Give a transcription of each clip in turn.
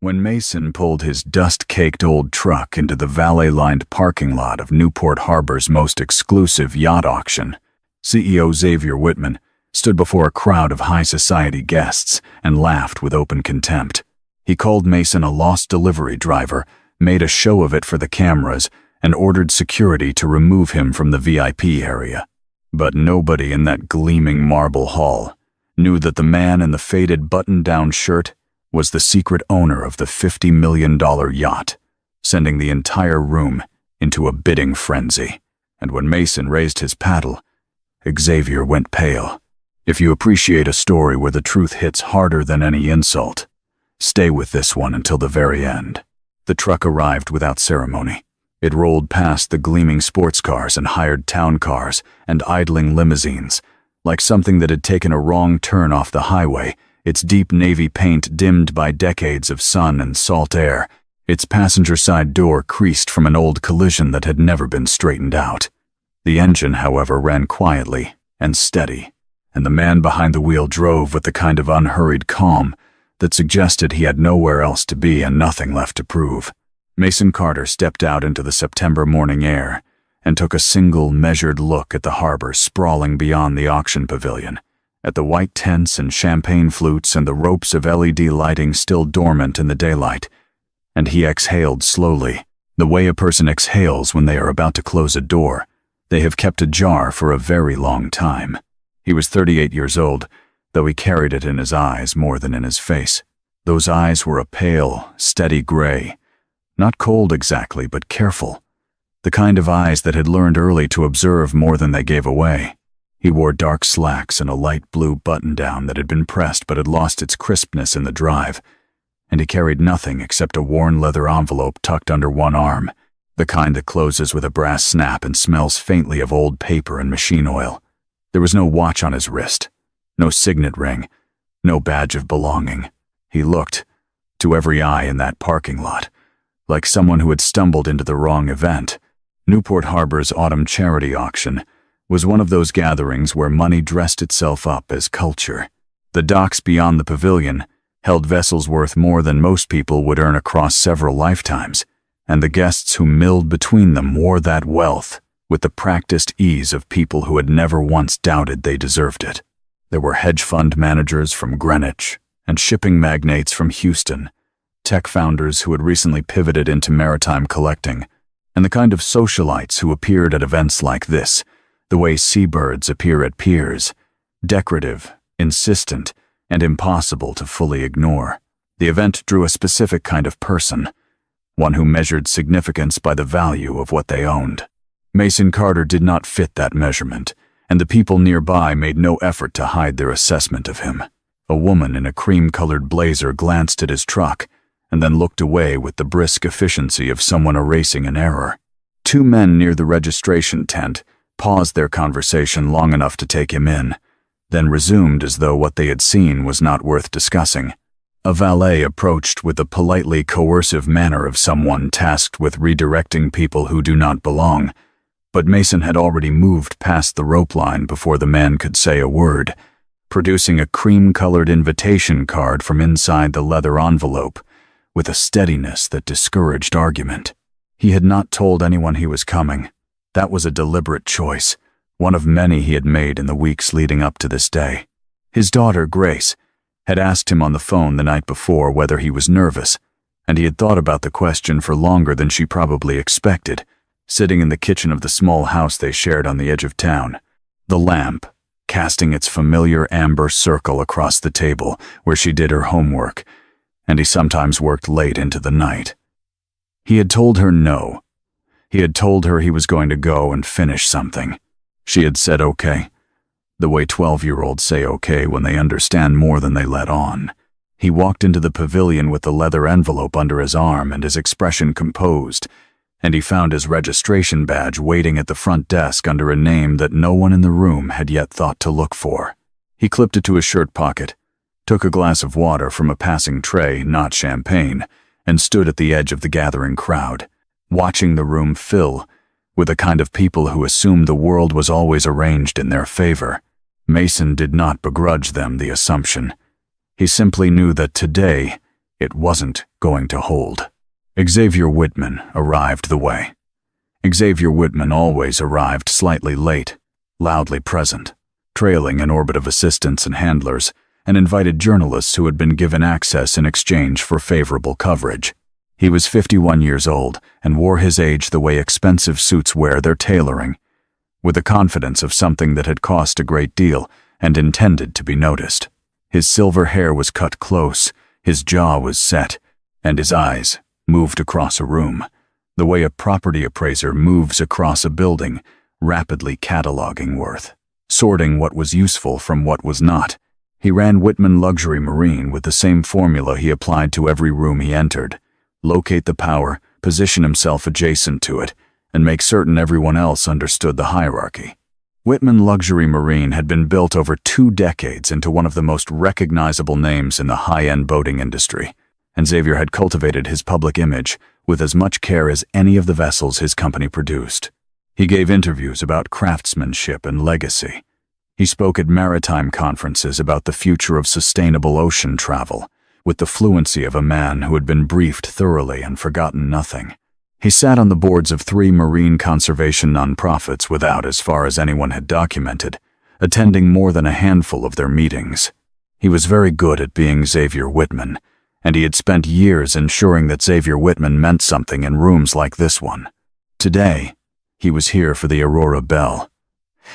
When Mason pulled his dust-caked old truck into the valet-lined parking lot of Newport Harbor's most exclusive yacht auction, CEO Xavier Whitman stood before a crowd of high society guests and laughed with open contempt. He called Mason a lost delivery driver, made a show of it for the cameras, and ordered security to remove him from the VIP area. But nobody in that gleaming marble hall knew that the man in the faded button-down shirt was the secret owner of the $50 million yacht, sending the entire room into a bidding frenzy. And when Mason raised his paddle, Xavier went pale. If you appreciate a story where the truth hits harder than any insult, stay with this one until the very end. The truck arrived without ceremony. It rolled past the gleaming sports cars and hired town cars and idling limousines, like something that had taken a wrong turn off the highway, its deep navy paint dimmed by decades of sun and salt air, its passenger side door creased from an old collision that had never been straightened out. The engine, however, ran quietly and steady, and the man behind the wheel drove with the kind of unhurried calm that suggested he had nowhere else to be and nothing left to prove. Mason Carter stepped out into the September morning air and took a single, measured look at the harbor sprawling beyond the auction pavilion, at the white tents and champagne flutes and the ropes of LED lighting still dormant in the daylight, and he exhaled slowly, the way a person exhales when they are about to close a door they have kept ajar for a very long time. He was 38 years old, though he carried it in his eyes more than in his face. Those eyes were a pale, steady gray, not cold exactly, but careful, the kind of eyes that had learned early to observe more than they gave away. He wore dark slacks and a light blue button-down that had been pressed but had lost its crispness in the drive, and he carried nothing except a worn leather envelope tucked under one arm, the kind that closes with a brass snap and smells faintly of old paper and machine oil. There was no watch on his wrist, no signet ring, no badge of belonging. He looked, to every eye in that parking lot, like someone who had stumbled into the wrong event. Newport Harbor's autumn charity auction was one of those gatherings where money dressed itself up as culture. The docks beyond the pavilion held vessels worth more than most people would earn across several lifetimes, and the guests who milled between them wore that wealth with the practiced ease of people who had never once doubted they deserved it. There were hedge fund managers from Greenwich and shipping magnates from Houston, tech founders who had recently pivoted into maritime collecting, and the kind of socialites who appeared at events like this, the way seabirds appear at piers, decorative, insistent, and impossible to fully ignore. The event drew a specific kind of person, one who measured significance by the value of what they owned. Mason Carter did not fit that measurement, and the people nearby made no effort to hide their assessment of him. A woman in a cream-colored blazer glanced at his truck and then looked away with the brisk efficiency of someone erasing an error. Two men near the registration tent paused their conversation long enough to take him in, then resumed as though what they had seen was not worth discussing. A valet approached with the politely coercive manner of someone tasked with redirecting people who do not belong, but Mason had already moved past the rope line before the man could say a word, producing a cream-colored invitation card from inside the leather envelope with a steadiness that discouraged argument. He had not told anyone he was coming. That was a deliberate choice, one of many he had made in the weeks leading up to this day. His daughter, Grace, had asked him on the phone the night before whether he was nervous, and he had thought about the question for longer than she probably expected, sitting in the kitchen of the small house they shared on the edge of town, the lamp casting its familiar amber circle across the table where she did her homework, and he sometimes worked late into the night. He had told her no. He had told her he was going to go and finish something. She had said okay, the way 12-year-olds say okay when they understand more than they let on. He walked into the pavilion with the leather envelope under his arm and his expression composed, and he found his registration badge waiting at the front desk under a name that no one in the room had yet thought to look for. He clipped it to his shirt pocket, took a glass of water from a passing tray, not champagne, and stood at the edge of the gathering crowd, watching the room fill with the kind of people who assumed the world was always arranged in their favor. Mason did not begrudge them the assumption. He simply knew that today It wasn't going to hold. Xavier Whitman arrived the way. Xavier Whitman always arrived slightly late, loudly present, trailing an orbit of assistants and handlers, and invited journalists who had been given access in exchange for favorable coverage. He was 51 years old and wore his age the way expensive suits wear their tailoring, with the confidence of something that had cost a great deal and intended to be noticed. His silver hair was cut close, his jaw was set, and his eyes moved across a room, the way a property appraiser moves across a building, rapidly cataloging worth, sorting what was useful from what was not. He ran Whitman Luxury Marine with the same formula he applied to every room he entered: locate the power, position himself adjacent to it, and make certain everyone else understood the hierarchy. Whitman Luxury Marine had been built over 2 decades into one of the most recognizable names in the high-end boating industry, and Xavier had cultivated his public image with as much care as any of the vessels his company produced. He gave interviews about craftsmanship and legacy. He spoke at maritime conferences about the future of sustainable ocean travel, with the fluency of a man who had been briefed thoroughly and forgotten nothing. He sat on the boards of 3 marine conservation nonprofits without, as far as anyone had documented, attending more than a handful of their meetings. He was very good at being Xavier Whitman, and he had spent years ensuring that Xavier Whitman meant something in rooms like this one. Today, he was here for the Aurora Belle.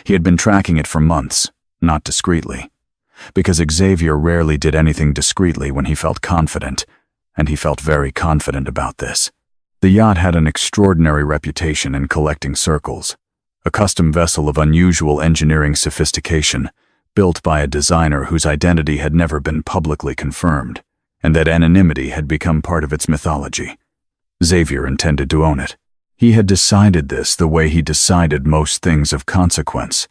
He had been tracking it for months, not discreetly, because Xavier rarely did anything discreetly when he felt confident, and he felt very confident about this. The yacht had an extraordinary reputation in collecting circles, a custom vessel of unusual engineering sophistication, built by a designer whose identity had never been publicly confirmed, and that anonymity had become part of its mythology. Xavier intended to own it. He had decided this the way he decided most things of consequence,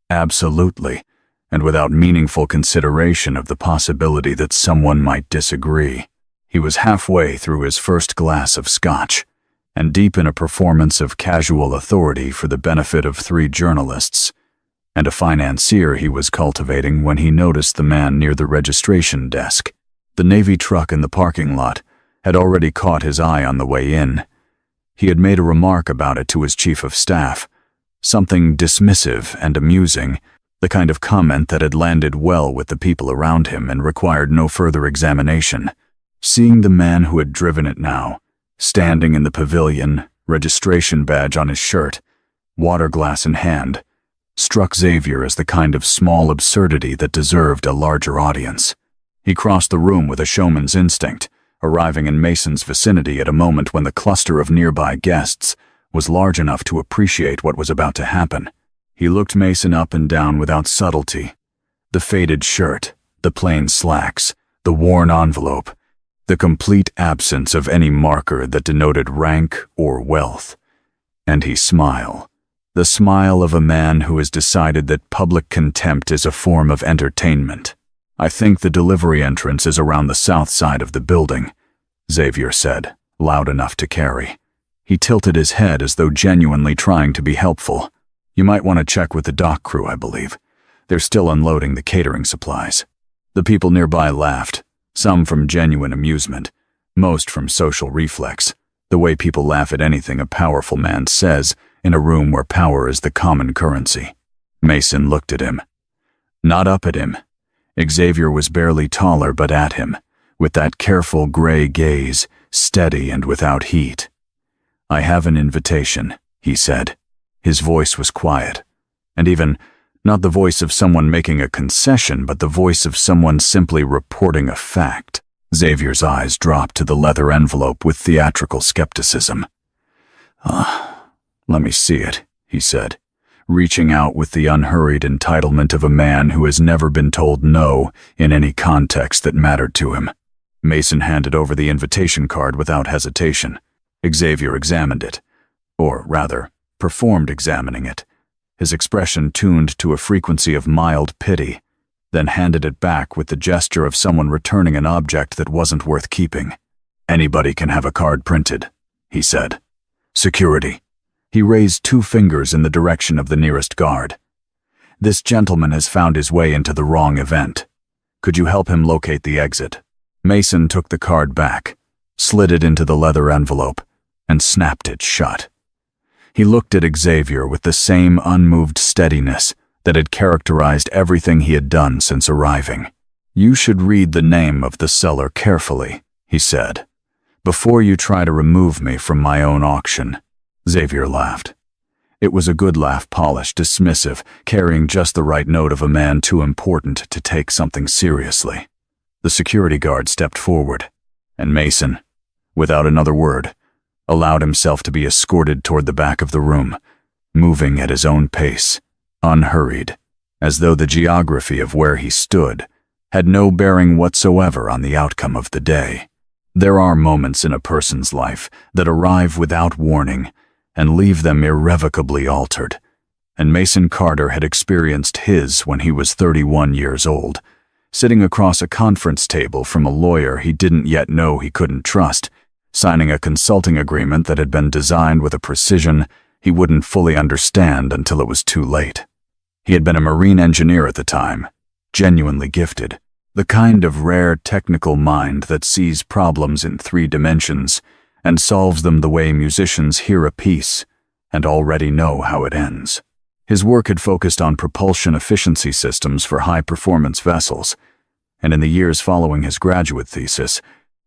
absolutely, and without meaningful consideration of the possibility that someone might disagree. He was halfway through his first glass of scotch, and deep in a performance of casual authority for the benefit of 3 journalists, and a financier he was cultivating when he noticed the man near the registration desk. The Navy truck in the parking lot had already caught his eye on the way in. He had made a remark about it to his chief of staff, something dismissive and amusing, the kind of comment that had landed well with the people around him and required no further examination. Seeing the man who had driven it now, standing in the pavilion, registration badge on his shirt, water glass in hand, struck Xavier as the kind of small absurdity that deserved a larger audience. He crossed the room with a showman's instinct, arriving in Mason's vicinity at a moment when the cluster of nearby guests was large enough to appreciate what was about to happen. He looked Mason up and down without subtlety. The faded shirt, the plain slacks, the worn envelope, the complete absence of any marker that denoted rank or wealth. And he smiled. The smile of a man who has decided that public contempt is a form of entertainment. "I think the delivery entrance is around the south side of the building," Xavier said, loud enough to carry. He tilted his head as though genuinely trying to be helpful. "You might want to check with the dock crew, I believe. They're still unloading the catering supplies." The people nearby laughed, some from genuine amusement, most from social reflex, the way people laugh at anything a powerful man says in a room where power is the common currency. Mason looked at him. Not up at him. Xavier was barely taller, but at him, with that careful gray gaze, steady and without heat. "I have an invitation," he said. His voice was quiet, and even not the voice of someone making a concession, but the voice of someone simply reporting a fact. Xavier's eyes dropped to the leather envelope with theatrical skepticism. Let me see it," he said, reaching out with the unhurried entitlement of a man who has never been told no in any context that mattered to him. Mason handed over the invitation card without hesitation. Xavier examined it, or rather, performed examining it, his expression tuned to a frequency of mild pity, then handed it back with the gesture of someone returning an object that wasn't worth keeping. "Anybody can have a card printed," he said. "Security." He raised 2 fingers in the direction of the nearest guard. "This gentleman has found his way into the wrong event. Could you help him locate the exit?" Mason took the card back, slid it into the leather envelope, and snapped it shut. He looked at Xavier with the same unmoved steadiness that had characterized everything he had done since arriving. "You should read the name of the seller carefully," he said, "before you try to remove me from my own auction." Xavier laughed. It was a good laugh, polished, dismissive, carrying just the right note of a man too important to take something seriously. The security guard stepped forward, and Mason, without another word, allowed himself to be escorted toward the back of the room, moving at his own pace, unhurried, as though the geography of where he stood had no bearing whatsoever on the outcome of the day. There are moments in a person's life that arrive without warning and leave them irrevocably altered, and Mason Carter had experienced his when he was 31 years old, sitting across a conference table from a lawyer he didn't yet know he couldn't trust, signing a consulting agreement that had been designed with a precision he wouldn't fully understand until it was too late. He had been a marine engineer at the time, genuinely gifted, the kind of rare technical mind that sees problems in 3 dimensions and solves them the way musicians hear a piece and already know how it ends. His work had focused on propulsion efficiency systems for high-performance vessels, and in the years following his graduate thesis,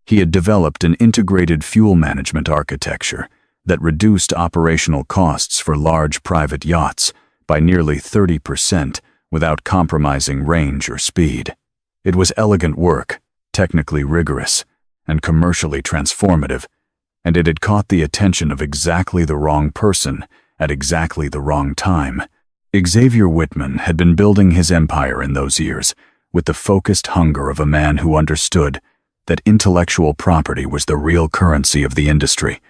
he had developed an integrated fuel management architecture that reduced operational costs for large private yachts by nearly 30% without compromising range or speed. It was elegant work, technically rigorous, and commercially transformative, and it had caught the attention of exactly the wrong person at exactly the wrong time. Xavier Whitman had been building his empire in those years with the focused hunger of a man who understood that intellectual property was the real currency of the industry,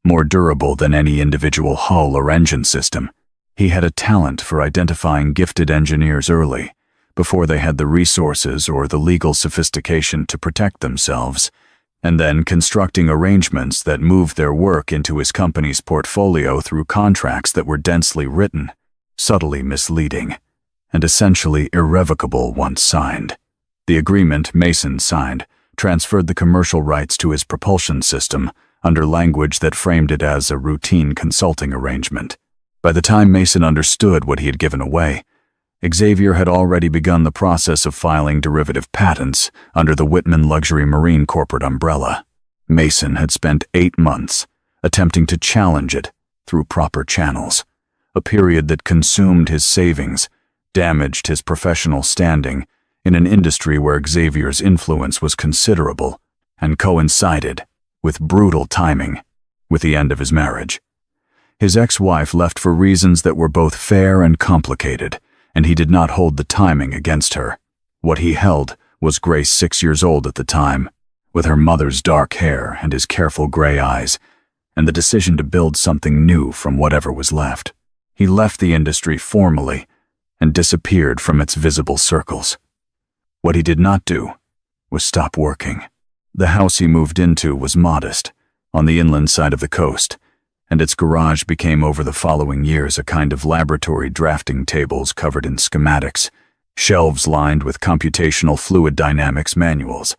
more durable than any individual hull or engine system. He had a talent for identifying gifted engineers early, before they had the resources or the legal sophistication to protect themselves, and then constructing arrangements that moved their work into his company's portfolio through contracts that were densely written, subtly misleading, and essentially irrevocable once signed. The agreement Mason signed transferred the commercial rights to his propulsion system under language that framed it as a routine consulting arrangement. By the time Mason understood what he had given away, Xavier had already begun the process of filing derivative patents under the Whitman Luxury Marine corporate umbrella. Mason had spent 8 months attempting to challenge it through proper channels, a period that consumed his savings, damaged his professional standing in an industry where Xavier's influence was considerable, and coincided, with brutal timing, with the end of his marriage. His ex-wife left for reasons that were both fair and complicated, and he did not hold the timing against her. What he held was Grace, 6 years old at the time, with her mother's dark hair and his careful gray eyes, and the decision to build something new from whatever was left. He left the industry formally and disappeared from its visible circles. What he did not do was stop working. The house he moved into was modest, on the inland side of the coast, and its garage became over the following years a kind of laboratory, drafting tables covered in schematics, shelves lined with computational fluid dynamics manuals,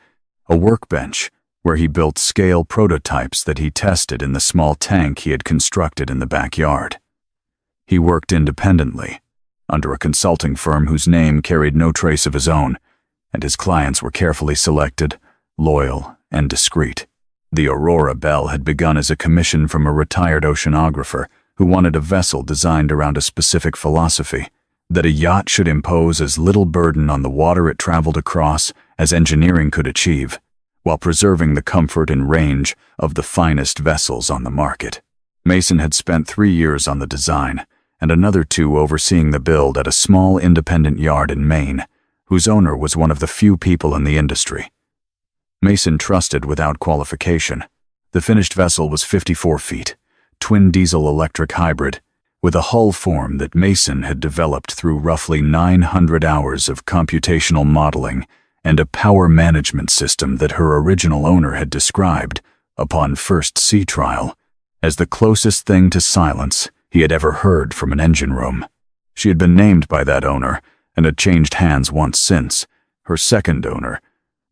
a workbench where he built scale prototypes that he tested in the small tank he had constructed in the backyard. He worked independently, under a consulting firm whose name carried no trace of his own, and his clients were carefully selected, loyal, and discreet. The Aurora Belle had begun as a commission from a retired oceanographer who wanted a vessel designed around a specific philosophy, that a yacht should impose as little burden on the water it traveled across as engineering could achieve, while preserving the comfort and range of the finest vessels on the market. Mason had spent 3 years on the design, and another 2 overseeing the build at a small independent yard in Maine, whose owner was one of the few people in the industry Mason trusted without qualification. The finished vessel was 54 feet, twin diesel-electric hybrid, with a hull form that Mason had developed through roughly 900 hours of computational modeling and a power management system that her original owner had described, upon first sea trial, as the closest thing to silence he had ever heard from an engine room. She had been named by that owner and had changed hands once since, her second owner,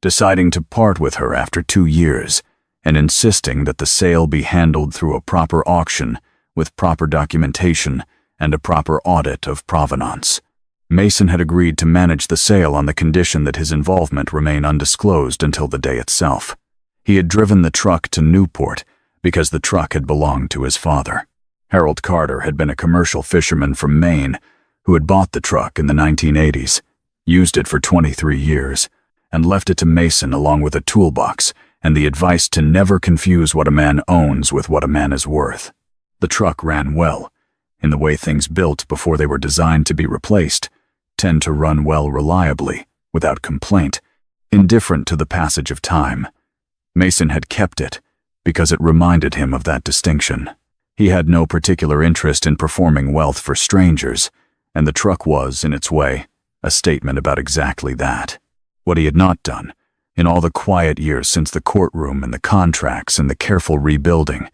deciding to part with her after 2 years and insisting that the sale be handled through a proper auction with proper documentation and a proper audit of provenance. Mason had agreed to manage the sale on the condition that his involvement remain undisclosed until the day itself. He had driven the truck to Newport because the truck had belonged to his father. Harold Carter had been a commercial fisherman from Maine who had bought the truck in the 1980s, used it for 23 years, and left it to Mason along with a toolbox and the advice to never confuse what a man owns with what a man is worth. The truck ran well, in the way things built before they were designed to be replaced tend to run well reliably, without complaint, indifferent to the passage of time. Mason had kept it because it reminded him of that distinction. He had no particular interest in performing wealth for strangers, and the truck was, in its way, a statement about exactly that. What he had not done, in all the quiet years since the courtroom and the contracts and the careful rebuilding,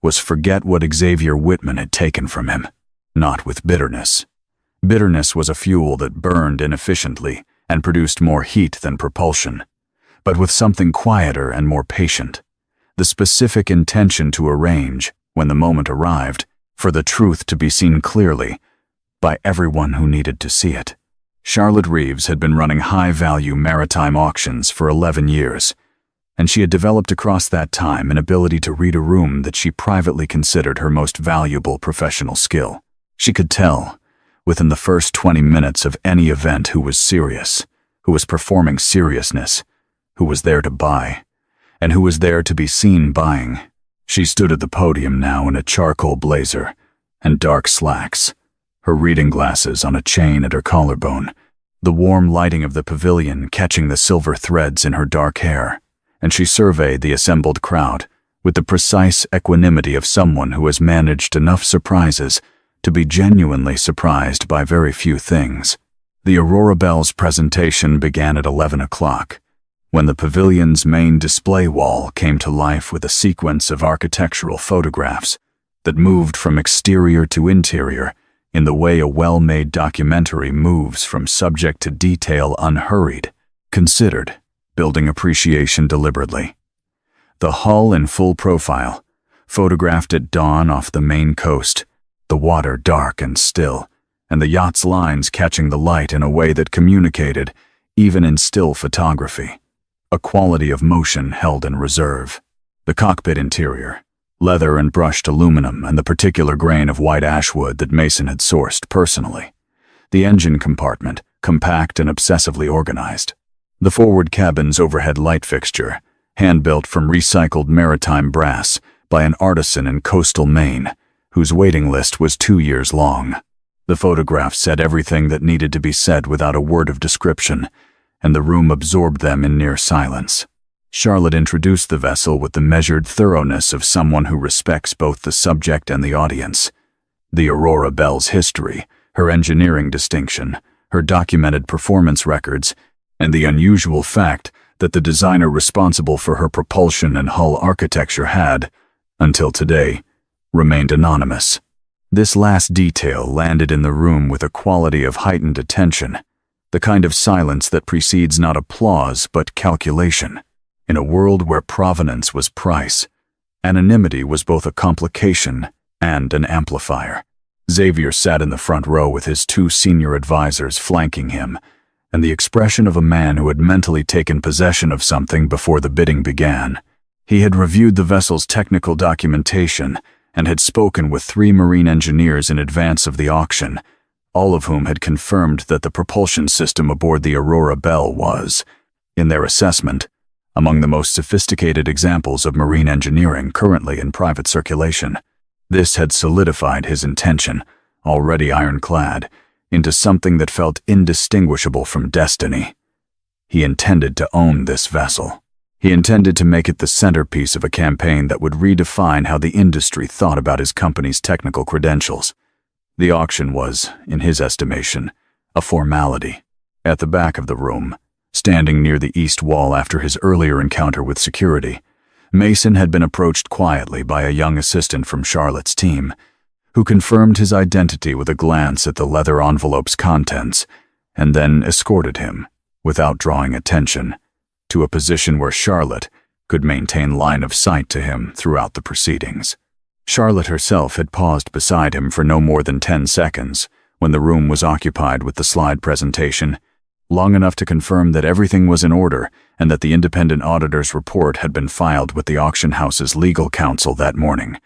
was forget what Xavier Whitman had taken from him. Not with bitterness. Bitterness was a fuel that burned inefficiently and produced more heat than propulsion, but with something quieter and more patient. The specific intention to arrange, when the moment arrived, for the truth to be seen clearly by everyone who needed to see it. Charlotte Reeves had been running high-value maritime auctions for 11 years, and she had developed across that time an ability to read a room that she privately considered her most valuable professional skill. She could tell, within the first 20 minutes of any event, who was serious, who was performing seriousness, who was there to buy, and who was there to be seen buying. She stood at the podium now in a charcoal blazer and dark slacks, her reading glasses on a chain at her collarbone, the warm lighting of the pavilion catching the silver threads in her dark hair, and she surveyed the assembled crowd with the precise equanimity of someone who has managed enough surprises to be genuinely surprised by very few things. The Aurora Bell's presentation began at 11 o'clock, when the pavilion's main display wall came to life with a sequence of architectural photographs that moved from exterior to interior in the way a well-made documentary moves from subject to detail unhurried, considered, building appreciation deliberately. The hull in full profile, photographed at dawn off the Maine coast, the water dark and still, and the yacht's lines catching the light in a way that communicated, even in still photography, a quality of motion held in reserve. The cockpit interior, leather and brushed aluminum and the particular grain of white ashwood that Mason had sourced personally. The engine compartment, compact and obsessively organized. The forward cabin's overhead light fixture, hand-built from recycled maritime brass by an artisan in coastal Maine, whose waiting list was 2 years long. The photographs said everything that needed to be said without a word of description, and the room absorbed them in near silence. Charlotte introduced the vessel with the measured thoroughness of someone who respects both the subject and the audience. The Aurora Bell's history, her engineering distinction, her documented performance records, and the unusual fact that the designer responsible for her propulsion and hull architecture had, until today, remained anonymous. This last detail landed in the room with a quality of heightened attention, the kind of silence that precedes not applause but calculation. In a world where provenance was price, anonymity was both a complication and an amplifier. Xavier sat in the front row with his 2 senior advisors flanking him, and the expression of a man who had mentally taken possession of something before the bidding began. He had reviewed the vessel's technical documentation and had spoken with 3 marine engineers in advance of the auction, all of whom had confirmed that the propulsion system aboard the Aurora Bell was, in their assessment, among the most sophisticated examples of marine engineering currently in private circulation. This had solidified his intention, already ironclad, into something that felt indistinguishable from destiny. He intended to own this vessel. He intended to make it the centerpiece of a campaign that would redefine how the industry thought about his company's technical credentials. The auction was, in his estimation, a formality. At the back of the room, standing near the east wall after his earlier encounter with security, Mason had been approached quietly by a young assistant from Charlotte's team, who confirmed his identity with a glance at the leather envelope's contents, and then escorted him, without drawing attention, to a position where Charlotte could maintain line of sight to him throughout the proceedings. Charlotte herself had paused beside him for no more than 10 seconds when the room was occupied with the slide presentation, long enough to confirm that everything was in order and that the independent auditor's report had been filed with the auction house's legal counsel that morning.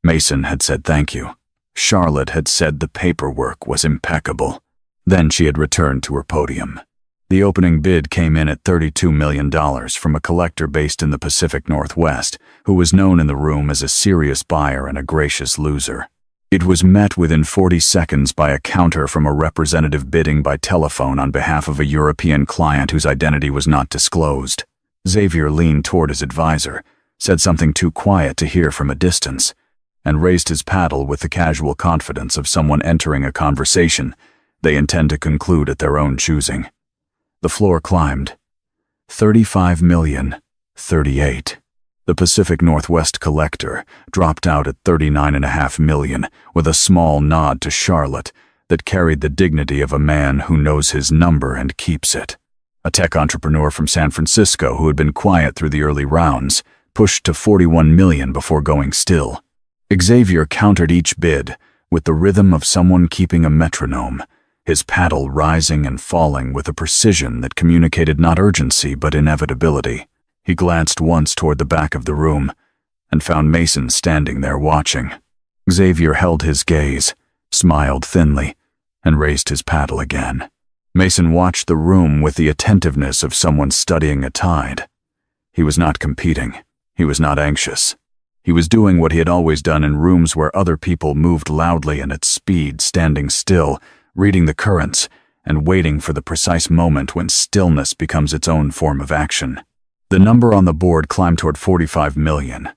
Mason had said thank you. Charlotte had said the paperwork was impeccable. Then she had returned to her podium. The opening bid came in at $32 million from a collector based in the Pacific Northwest, who was known in the room as a serious buyer and a gracious loser. It was met within 40 seconds by a counter from a representative bidding by telephone on behalf of a European client whose identity was not disclosed. Xavier leaned toward his advisor, said something too quiet to hear from a distance, and raised his paddle with the casual confidence of someone entering a conversation they intend to conclude at their own choosing. The floor climbed. 35 million, 38. The Pacific Northwest collector dropped out at 39.5 million with a small nod to Charlotte that carried the dignity of a man who knows his number and keeps it. A tech entrepreneur from San Francisco who had been quiet through the early rounds pushed to 41 million before going still. Xavier countered each bid with the rhythm of someone keeping a metronome, his paddle rising and falling with a precision that communicated not urgency but inevitability. He glanced once toward the back of the room and found Mason standing there watching. Xavier held his gaze, smiled thinly, and raised his paddle again. Mason watched the room with the attentiveness of someone studying a tide. He was not competing. He was not anxious. He was doing what he had always done in rooms where other people moved loudly and at speed, standing still, reading the currents, and waiting for the precise moment when stillness becomes its own form of action. The number on the board climbed toward 45 million,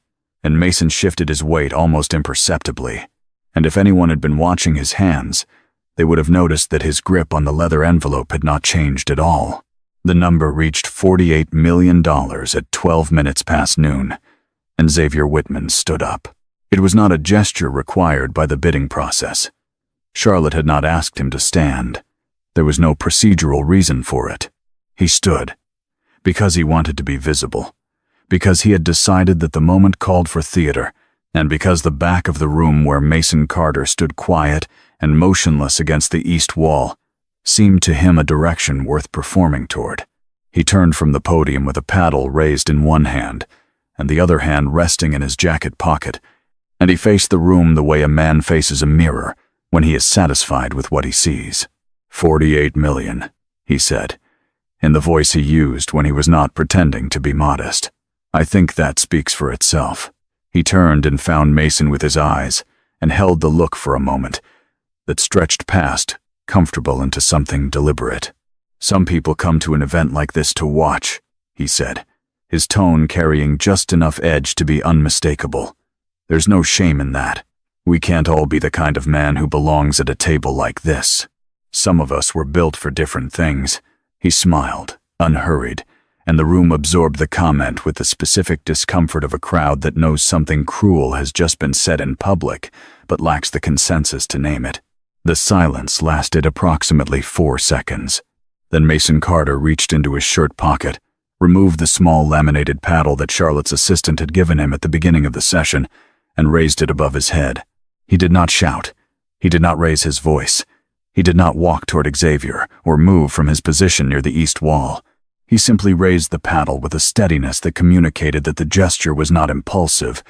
and Mason shifted his weight almost imperceptibly, and if anyone had been watching his hands, they would have noticed that his grip on the leather envelope had not changed at all. The number reached $48 million at 12 minutes past noon, and Xavier Whitman stood up. It was not a gesture required by the bidding process. Charlotte had not asked him to stand. There was no procedural reason for it. He stood, because he wanted to be visible, because he had decided that the moment called for theater, and because the back of the room where Mason Carter stood quiet and motionless against the east wall seemed to him a direction worth performing toward. He turned from the podium with a paddle raised in one hand and the other hand resting in his jacket pocket, and he faced the room the way a man faces a mirror when he is satisfied with what he sees. 48 million, he said, in the voice he used when he was not pretending to be modest. I think that speaks for itself. He turned and found Mason with his eyes and held the look for a moment that stretched past, comfortable into something deliberate. Some people come to an event like this to watch, he said, his tone carrying just enough edge to be unmistakable. There's no shame in that. We can't all be the kind of man who belongs at a table like this. Some of us were built for different things. He smiled, unhurried, and the room absorbed the comment with the specific discomfort of a crowd that knows something cruel has just been said in public, but lacks the consensus to name it. The silence lasted approximately 4 seconds. Then Mason Carter reached into his shirt pocket, removed the small laminated paddle that Charlotte's assistant had given him at the beginning of the session, and raised it above his head. He did not shout. He did not raise his voice. He did not walk toward Xavier or move from his position near the east wall. He simply raised the paddle with a steadiness that communicated that the gesture was not impulsive,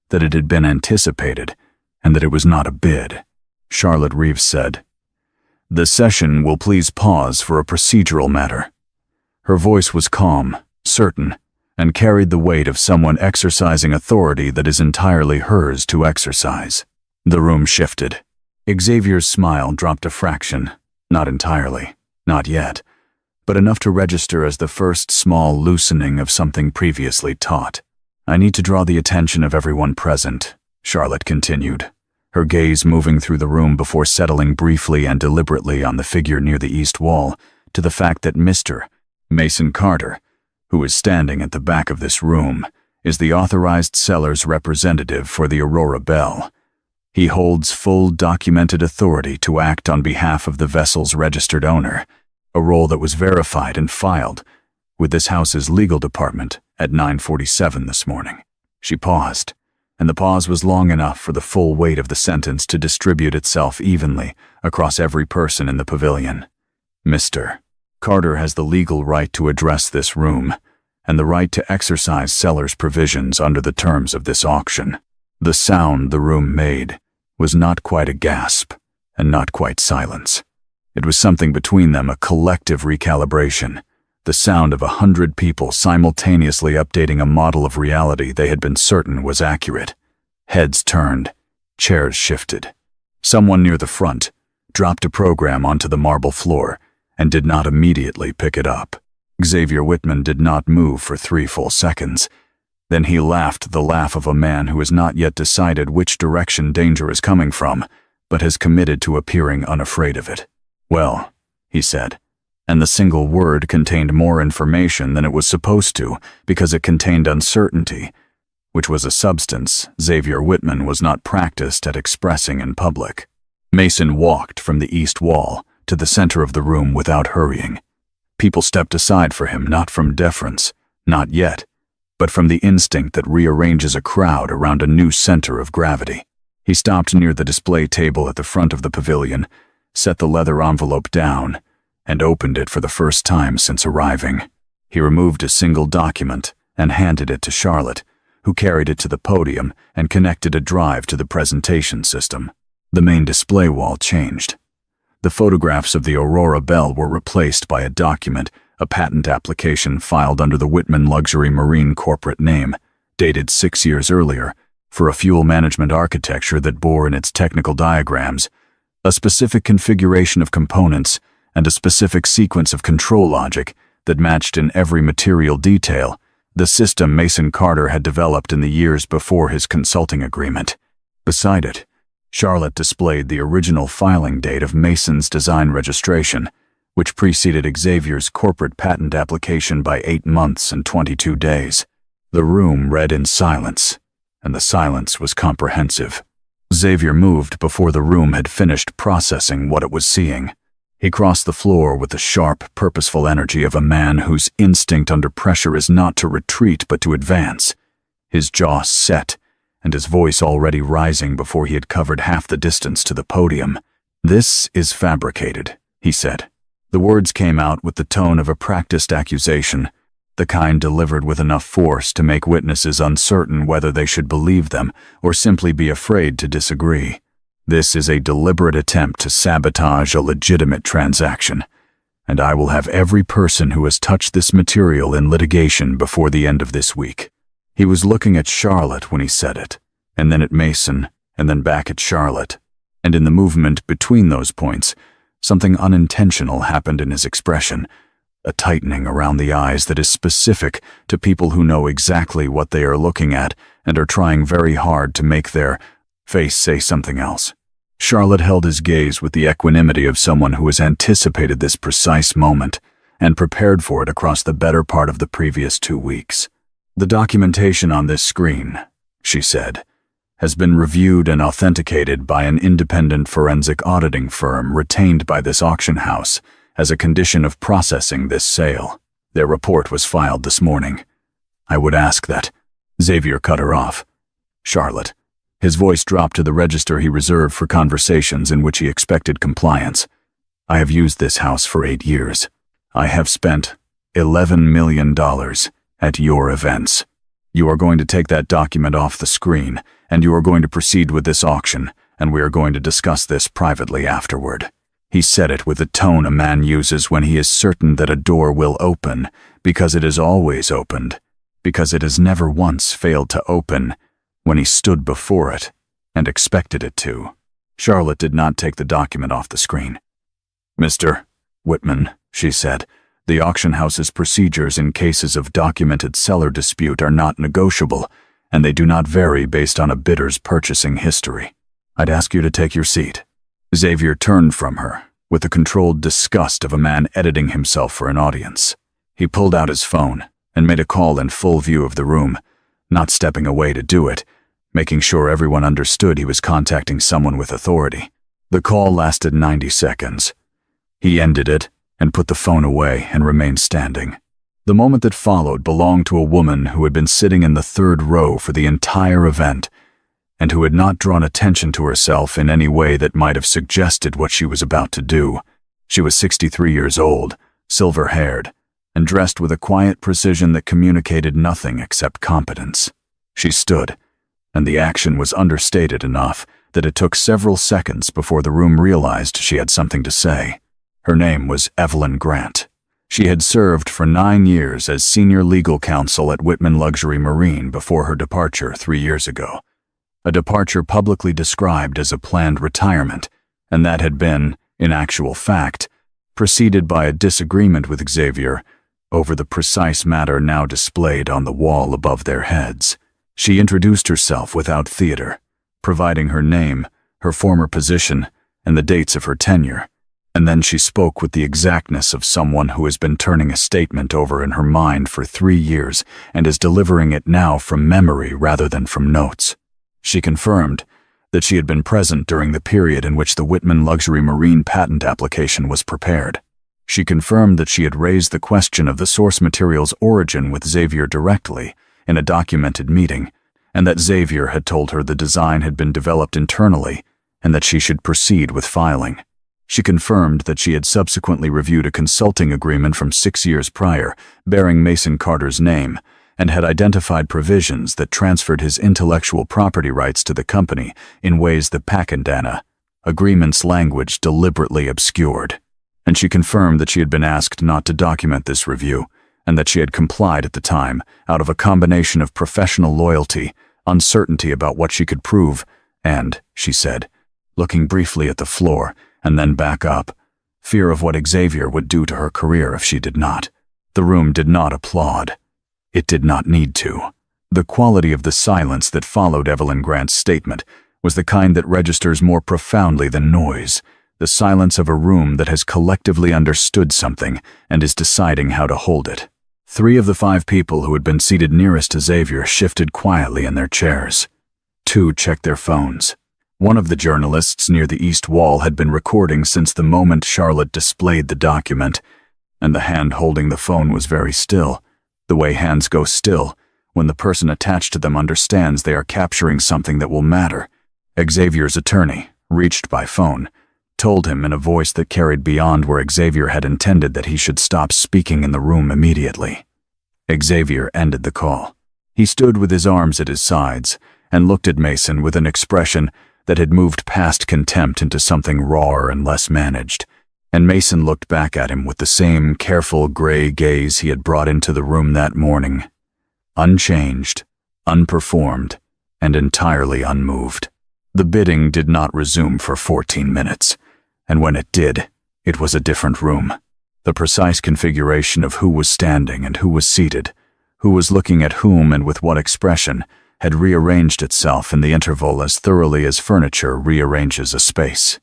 that it had been anticipated, and that it was not a bid. Charlotte Reeves said, "The session will please pause for a procedural matter." Her voice was calm, certain, and carried the weight of someone exercising authority that is entirely hers to exercise. The room shifted. Xavier's smile dropped a fraction, not entirely, not yet, but enough to register as the first small loosening of something previously taut. "I need to draw the attention of everyone present," Charlotte continued, her gaze moving through the room before settling briefly and deliberately on the figure near the east wall, to the fact that Mr. Mason Carter, who is standing at the back of this room, is the authorized seller's representative for the Aurora Belle. He holds full documented authority to act on behalf of the vessel's registered owner, a role that was verified and filed with this house's legal department at 9:47 this morning. She paused, and the pause was long enough for the full weight of the sentence to distribute itself evenly across every person in the pavilion. Mr. Carter has the legal right to address this room, and the right to exercise seller's provisions under the terms of this auction. The sound the room made was not quite a gasp, and not quite silence. It was something between them, a collective recalibration, the sound of 100 people simultaneously updating a model of reality they had been certain was accurate. Heads turned, chairs shifted. Someone near the front dropped a program onto the marble floor and did not immediately pick it up. Xavier Whitman did not move for 3 full seconds. Then he laughed the laugh of a man who has not yet decided which direction danger is coming from, but has committed to appearing unafraid of it. "Well," he said, and the single word contained more information than it was supposed to because it contained uncertainty, which was a substance Xavier Whitman was not practiced at expressing in public. Mason walked from the east wall to the center of the room without hurrying. People stepped aside for him, not from deference, not yet, but from the instinct that rearranges a crowd around a new center of gravity. He stopped near the display table at the front of the pavilion, set the leather envelope down, and opened it for the first time since arriving. He removed a single document and handed it to Charlotte, who carried it to the podium and connected a drive to the presentation system. The main display wall changed. The photographs of the Aurora Belle were replaced by a document, a patent application filed under the Whitman Luxury Marine corporate name, dated 6 years earlier, for a fuel management architecture that bore in its technical diagrams a specific configuration of components and a specific sequence of control logic that matched in every material detail the system Mason Carter had developed in the years before his consulting agreement. Beside it, Charlotte displayed the original filing date of Mason's design registration, which preceded Xavier's corporate patent application by 8 months and 22 days. The room read in silence, and the silence was comprehensive. Xavier moved before the room had finished processing what it was seeing. He crossed the floor with the sharp, purposeful energy of a man whose instinct under pressure is not to retreat but to advance. His jaw set, and his voice already rising before he had covered half the distance to the podium. "This is fabricated," he said. The words came out with the tone of a practiced accusation, the kind delivered with enough force to make witnesses uncertain whether they should believe them or simply be afraid to disagree. "This is a deliberate attempt to sabotage a legitimate transaction, and I will have every person who has touched this material in litigation before the end of this week." He was looking at Charlotte when he said it, and then at Mason, and then back at Charlotte, and in the movement between those points, something unintentional happened in his expression, a tightening around the eyes that is specific to people who know exactly what they are looking at and are trying very hard to make their face say something else. Charlotte held his gaze with the equanimity of someone who has anticipated this precise moment and prepared for it across the better part of the previous 2 weeks. "The documentation on this screen," she said, "has been reviewed and authenticated by an independent forensic auditing firm retained by this auction house as a condition of processing this sale. Their report was filed this morning." "I would ask that—" Xavier cut her off. "Charlotte." His voice dropped to the register he reserved for conversations in which he expected compliance. "I have used this house for 8 years. I have spent $11 million at your events. You are going to take that document off the screen, and you are going to proceed with this auction, and we are going to discuss this privately afterward." He said it with the tone a man uses when he is certain that a door will open, because it is always opened, because it has never once failed to open, when he stood before it and expected it to. Charlotte did not take the document off the screen. "Mr. Whitman," she said, "the auction house's procedures in cases of documented seller dispute are not negotiable, and they do not vary based on a bidder's purchasing history. I'd ask you to take your seat." Xavier turned from her with the controlled disgust of a man editing himself for an audience. He pulled out his phone and made a call in full view of the room, not stepping away to do it, making sure everyone understood he was contacting someone with authority. The call lasted 90 seconds. He ended it and put the phone away and remained standing. The moment that followed belonged to a woman who had been sitting in the third row for the entire event, and who had not drawn attention to herself in any way that might have suggested what she was about to do. She was 63 years old, silver-haired, and dressed with a quiet precision that communicated nothing except competence. She stood, and the action was understated enough that it took several seconds before the room realized she had something to say. Her name was Evelyn Grant. She had served for 9 years as senior legal counsel at Whitman Luxury Marine before her departure 3 years ago. A departure publicly described as a planned retirement, and that had been, in actual fact, preceded by a disagreement with Xavier over the precise matter now displayed on the wall above their heads. She introduced herself without theater, providing her name, her former position, and the dates of her tenure, and then she spoke with the exactness of someone who has been turning a statement over in her mind for 3 years and is delivering it now from memory rather than from notes. She confirmed that she had been present during the period in which the Whitman Luxury Marine patent application was prepared. She confirmed that she had raised the question of the source material's origin with Xavier directly in a documented meeting, and that Xavier had told her the design had been developed internally and that she should proceed with filing. She confirmed that she had subsequently reviewed a consulting agreement from 6 years prior bearing Mason Carter's name and had identified provisions that transferred his intellectual property rights to the company in ways the Pakindana agreement's language deliberately obscured. And she confirmed that she had been asked not to document this review, and that she had complied at the time out of a combination of professional loyalty, uncertainty about what she could prove, and, she said, looking briefly at the floor and then back up, fear of what Xavier would do to her career if she did not. The room did not applaud. It did not need to. The quality of the silence that followed Evelyn Grant's statement was the kind that registers more profoundly than noise, the silence of a room that has collectively understood something and is deciding how to hold it. 3 of the 5 people who had been seated nearest to Xavier shifted quietly in their chairs. 2 checked their phones. One of the journalists near the east wall had been recording since the moment Charlotte displayed the document, and the hand holding the phone was very still, the way hands go still when the person attached to them understands they are capturing something that will matter. Xavier's attorney, reached by phone, told him in a voice that carried beyond where Xavier had intended that he should stop speaking in the room immediately. Xavier ended the call. He stood with his arms at his sides and looked at Mason with an expression that had moved past contempt into something rawer and less managed, and Mason looked back at him with the same careful gray gaze he had brought into the room that morning, unchanged, unperformed, and entirely unmoved. The bidding did not resume for 14 minutes, and when it did, it was a different room. The precise configuration of who was standing and who was seated, who was looking at whom and with what expression, had rearranged itself in the interval as thoroughly as furniture rearranges a space.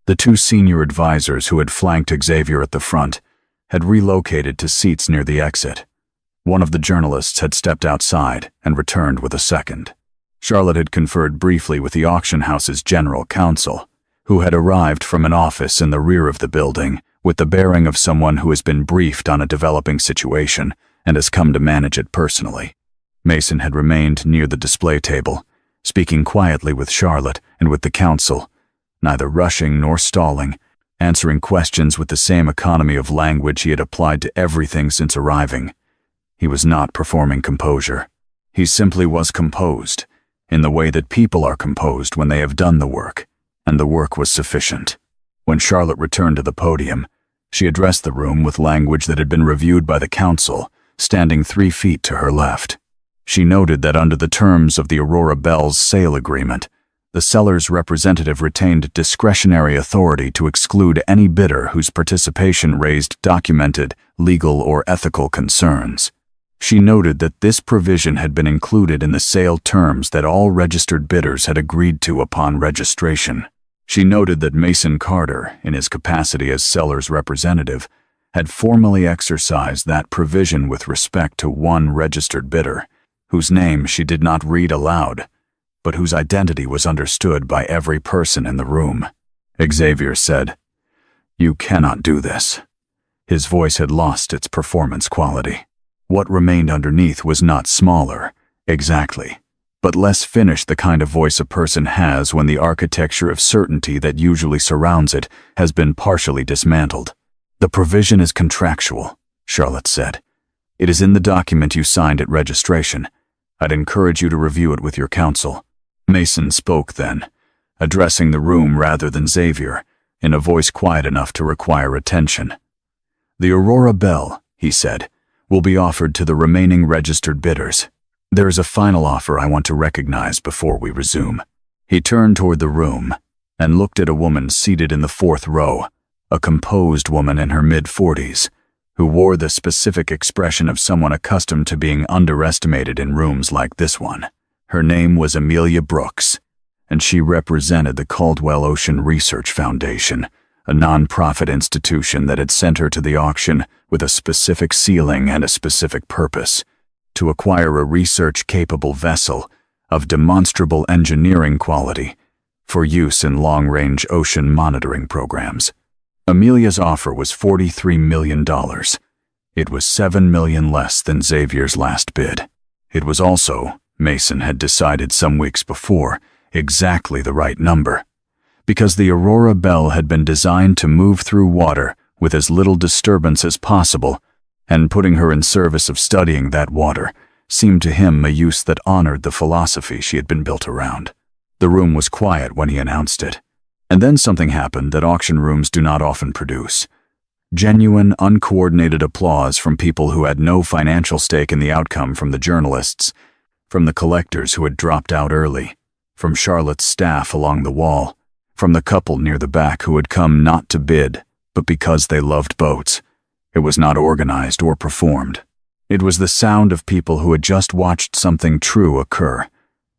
The 2 senior advisors who had flanked Xavier at the front had relocated to seats near the exit. One of the journalists had stepped outside and returned with a second. Charlotte had conferred briefly with the auction house's general counsel, who had arrived from an office in the rear of the building with the bearing of someone who has been briefed on a developing situation and has come to manage it personally. Mason had remained near the display table, speaking quietly with Charlotte and with the counsel, neither rushing nor stalling, answering questions with the same economy of language he had applied to everything since arriving. He was not performing composure. He simply was composed, in the way that people are composed when they have done the work, and the work was sufficient. When Charlotte returned to the podium, she addressed the room with language that had been reviewed by the counsel, standing 3 feet to her left. She noted that under the terms of the Aurora Bell's sale agreement, the seller's representative retained discretionary authority to exclude any bidder whose participation raised documented, legal, or ethical concerns. She noted that this provision had been included in the sale terms that all registered bidders had agreed to upon registration. She noted that Mason Carter, in his capacity as seller's representative, had formally exercised that provision with respect to one registered bidder, whose name she did not read aloud, but whose identity was understood by every person in the room. Xavier said, "You cannot do this." His voice had lost its performance quality. What remained underneath was not smaller, exactly, but less finished, the kind of voice a person has when the architecture of certainty that usually surrounds it has been partially dismantled. "The provision is contractual," Charlotte said. "It is in the document you signed at registration. I'd encourage you to review it with your counsel." Mason spoke then, addressing the room rather than Xavier, in a voice quiet enough to require attention. "The Aurora Belle," he said, "will be offered to the remaining registered bidders. There is a final offer I want to recognize before we resume." He turned toward the room and looked at a woman seated in the fourth row, a composed woman in her mid-40s, who wore the specific expression of someone accustomed to being underestimated in rooms like this one. Her name was Amelia Brooks, and she represented the Caldwell Ocean Research Foundation, a non-profit institution that had sent her to the auction with a specific ceiling and a specific purpose: to acquire a research-capable vessel of demonstrable engineering quality for use in long-range ocean monitoring programs. Amelia's offer was $43 million. It was $7 million less than Xavier's last bid. It was also, Mason had decided some weeks before, exactly the right number, because the Aurora Belle had been designed to move through water with as little disturbance as possible, and putting her in service of studying that water seemed to him a use that honored the philosophy she had been built around. The room was quiet when he announced it, and then something happened that auction rooms do not often produce. Genuine, uncoordinated applause from people who had no financial stake in the outcome, from the journalists, from the collectors who had dropped out early, from Charlotte's staff along the wall, from the couple near the back who had come not to bid, but because they loved boats. It was not organized or performed. It was the sound of people who had just watched something true occur,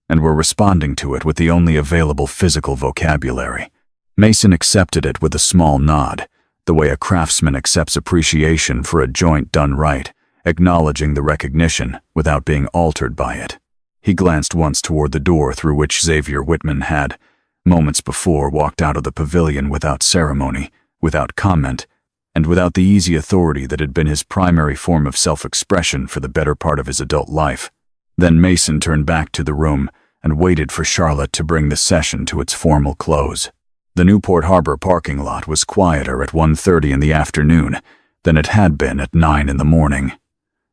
and were responding to it with the only available physical vocabulary. Mason accepted it with a small nod, the way a craftsman accepts appreciation for a joint done right, acknowledging the recognition without being altered by it. He glanced once toward the door through which Xavier Whitman had, moments before, walked out of the pavilion without ceremony, without comment, and without the easy authority that had been his primary form of self-expression for the better part of his adult life. Then Mason turned back to the room and waited for Charlotte to bring the session to its formal close. The Newport Harbor parking lot was quieter at 1:30 in the afternoon than it had been at 9 in the morning.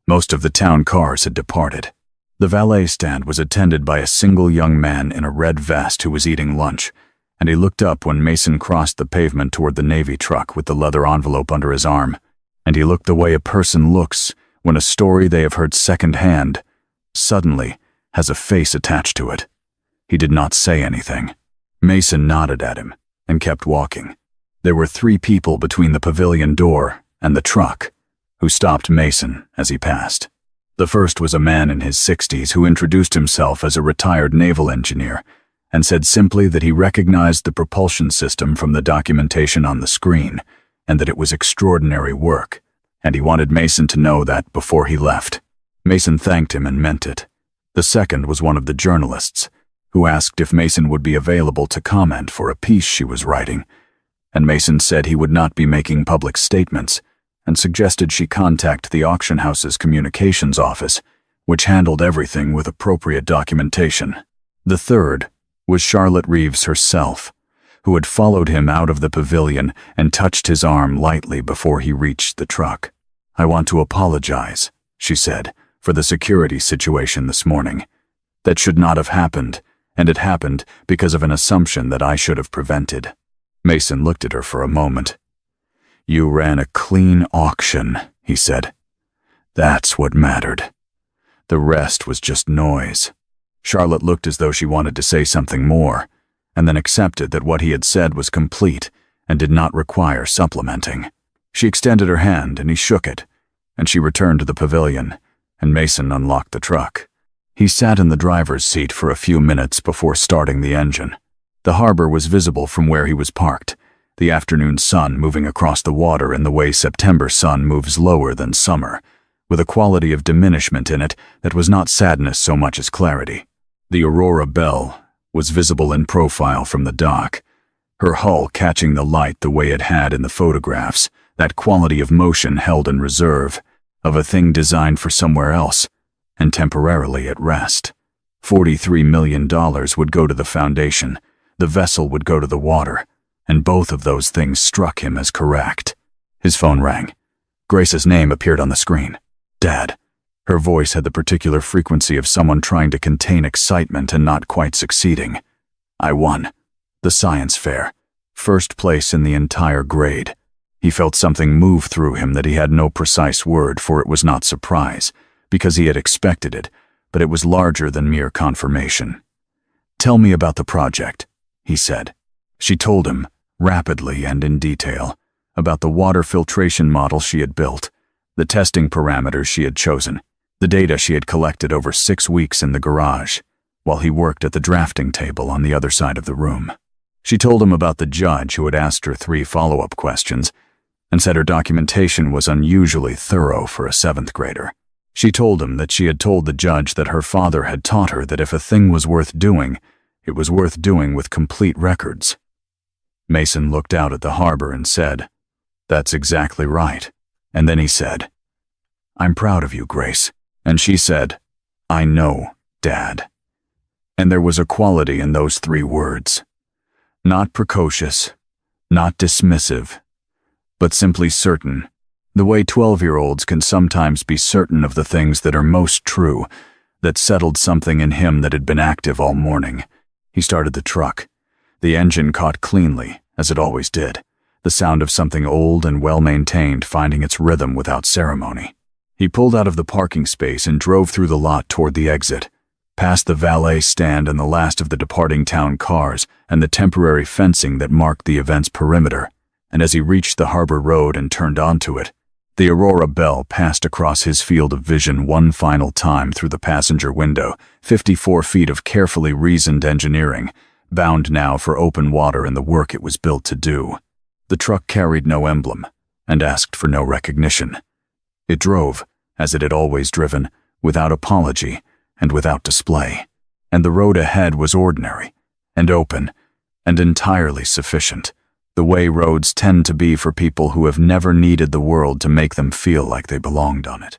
Most of the town cars had departed. The valet stand was attended by a single young man in a red vest who was eating lunch, and he looked up when Mason crossed the pavement toward the Navy truck with the leather envelope under his arm, and he looked the way a person looks when a story they have heard secondhand suddenly has a face attached to it. He did not say anything. Mason nodded at him and kept walking. There were 3 people between the pavilion door and the truck who stopped Mason as he passed. The first was a man in his 60s who introduced himself as a retired naval engineer and said simply that he recognized the propulsion system from the documentation on the screen and that it was extraordinary work, and he wanted Mason to know that before he left. Mason thanked him and meant it. The second was one of the journalists, who asked if Mason would be available to comment for a piece she was writing, and Mason said he would not be making public statements, and suggested she contact the auction house's communications office, which handled everything with appropriate documentation. The third was Charlotte Reeves herself, who had followed him out of the pavilion and touched his arm lightly before he reached the truck. "I want to apologize," she said, "for the security situation this morning. That should not have happened, and it happened because of an assumption that I should have prevented." Mason looked at her for a moment. "You ran a clean auction," he said. "That's what mattered. The rest was just noise." Charlotte looked as though she wanted to say something more, and then accepted that what he had said was complete and did not require supplementing. She extended her hand and he shook it, and she returned to the pavilion, and Mason unlocked the truck. He sat in the driver's seat for a few minutes before starting the engine. The harbor was visible from where he was parked, the afternoon sun moving across the water in the way September sun moves lower than summer, with a quality of diminishment in it that was not sadness so much as clarity. The Aurora Belle was visible in profile from the dock, her hull catching the light the way it had in the photographs, that quality of motion held in reserve, of a thing designed for somewhere else and temporarily at rest. $43 million would go to the foundation, the vessel would go to the water, and both of those things struck him as correct. His phone rang. Grace's name appeared on the screen. Dad. Her voice had the particular frequency of someone trying to contain excitement and not quite succeeding. I won. The science fair. First place in the entire grade. He felt something move through him that he had no precise word for. It was not surprise, because he had expected it, but it was larger than mere confirmation. Tell me about the project, he said. She told him, rapidly and in detail, about the water filtration model she had built, the testing parameters she had chosen, the data she had collected over 6 weeks in the garage, while he worked at the drafting table on the other side of the room. She told him about the judge who had asked her 3 follow-up questions and said her documentation was unusually thorough for a 7th grader. She told him that she had told the judge that her father had taught her that if a thing was worth doing, it was worth doing with complete records. Mason looked out at the harbor and said, "That's exactly right." And then he said, "I'm proud of you, Grace." And she said, "I know, Dad." And there was a quality in those 3 words. Not precocious, not dismissive, but simply certain, the way 12-year-olds can sometimes be certain of the things that are most true, that settled something in him that had been active all morning. He started the truck. The engine caught cleanly, as it always did, the sound of something old and well-maintained finding its rhythm without ceremony. He pulled out of the parking space and drove through the lot toward the exit, past the valet stand and the last of the departing town cars and the temporary fencing that marked the event's perimeter, and as he reached the harbor road and turned onto it, the Aurora Belle passed across his field of vision one final time through the passenger window, 54 feet of carefully reasoned engineering, bound now for open water and the work it was built to do. The truck carried no emblem and asked for no recognition. It drove, as it had always driven, without apology and without display, and the road ahead was ordinary and open and entirely sufficient, the way roads tend to be for people who have never needed the world to make them feel like they belonged on it.